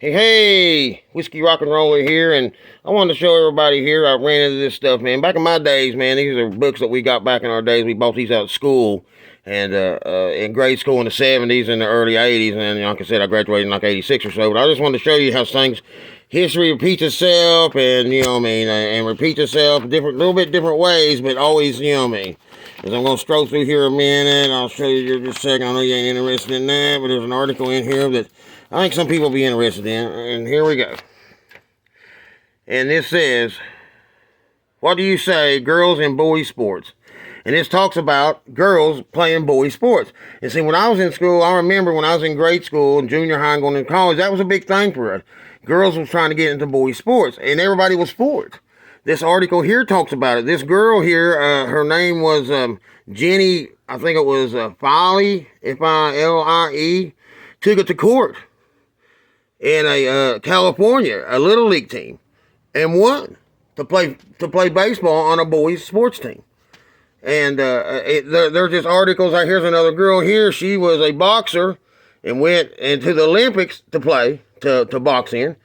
Hey, Whiskey Rock and Roller here, and I wanted to show everybody here. I ran into this stuff, man. Back in my days, man, these are books that we got back in our days. We bought these out of school, and in grade school in the 70s and the early 80s, and like I said, I graduated in like 86 or so, but I just wanted to show you how things, history repeats itself, and, and repeats itself little bit different ways, but always, As I'm going to stroll through here a minute, I'll show you just a second. I know you ain't interested in that, but there's an article in here that I think some people will be interested in. And here we go. And this says, what do you say, girls and boys sports? And this talks about girls playing boys sports. And see, when I was in school, I remember when I was in grade school and junior high and going to college, that was a big thing for us. Girls was trying to get into boys sports, and everybody was for it. This article here talks about it. This girl here, her name was Jenny, I think it was File, F-I-L-I-E, took it to court in a California, a little league team, and won to play baseball on a boys sports team. And there's just articles. Here's another girl here. She was a boxer and went into the Olympics to play to box in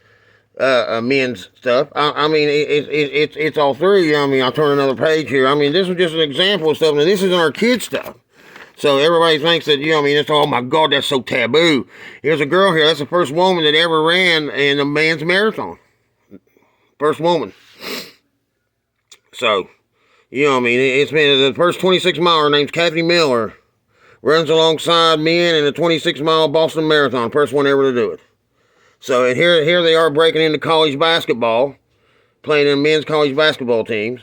men's stuff. I mean, it's all through. I mean, I'll turn another page here. I mean, this is just an example of stuff. Now, this isn't our kids' stuff. So everybody thinks that, it's, oh my God, that's so taboo. Here's a girl here. That's the first woman that ever ran in a man's marathon. First woman. So, it's been the first 26 miler. Her name's Kathy Miller. Runs alongside men in the 26-mile Boston Marathon. First one ever to do it. So, and here they are breaking into college basketball. Playing in men's college basketball teams.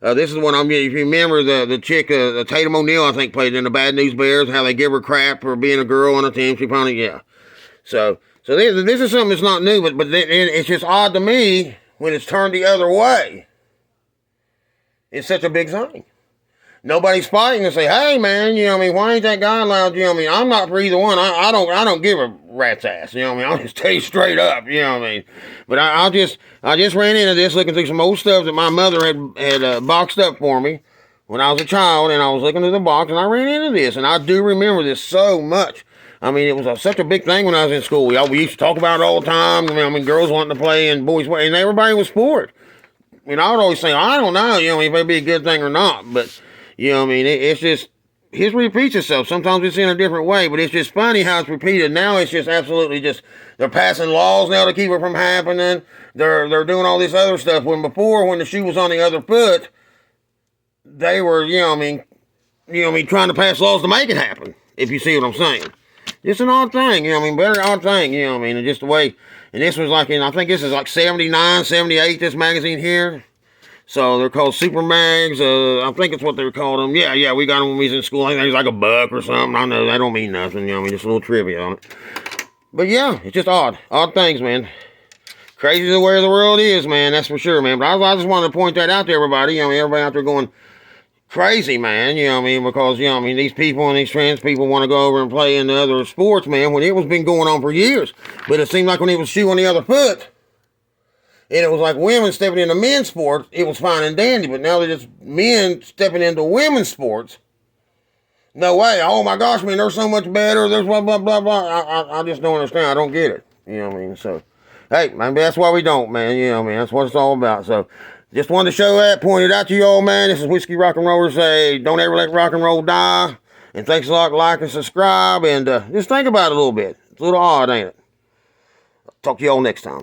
This is one if you remember the chick, Tatum O'Neal, I think, played in the Bad News Bears, how they give her crap for being a girl on a team. She finally, yeah. So this is something that's not new, but it's just odd to me when it's turned the other way. It's such a big thing. Nobody's fighting and say, hey, man, why ain't that guy allowed, I'm not for either one. I don't give a rat's ass, I'll just tell you straight up, But I just ran into this looking through some old stuff that my mother had boxed up for me when I was a child, and I was looking through the box, and I ran into this, and I do remember this so much. I mean, it was such a big thing when I was in school. We used to talk about it all the time. Girls wanting to play and boys, and everybody was for it. I would always say, I don't know, if it'd be a good thing or not, but it's just, history repeats itself. Sometimes it's in a different way, but it's just funny how it's repeated. Now it's just absolutely they're passing laws now to keep it from happening. They're doing all this other stuff. When before, when the shoe was on the other foot, they were, trying to pass laws to make it happen, if you see what I'm saying. It's an odd thing, very odd thing, and just the way, and this was like I think this is like 79, 78, this magazine here. So they're called Super Mags. I think it's what they were called them. Yeah, we got them when we was in school. I think it was like $1 or something. I know that don't mean nothing. Just a little trivia on it. But yeah, it's just odd things, man. Crazy the way the world is, man. That's for sure, man. But I just wanted to point that out to everybody. Everybody out there going crazy, man. Because these people and these trans people want to go over and play in the other sports, man. When it was been going on for years, but it seemed like when it was shoe on the other foot. And it was like women stepping into men's sports, it was fine and dandy. But now that it's men stepping into women's sports, no way. Oh my gosh, man, they're so much better. There's blah, blah, blah, blah. I just don't understand. I don't get it. So, hey, maybe that's why we don't, man. That's what it's all about. So, just wanted to show that, point it out to you all, man. This is Whiskey Rock and Roller. Say, don't ever let rock and roll die. And thanks a lot, like and subscribe. And just think about it a little bit. It's a little odd, ain't it? Talk to you all next time.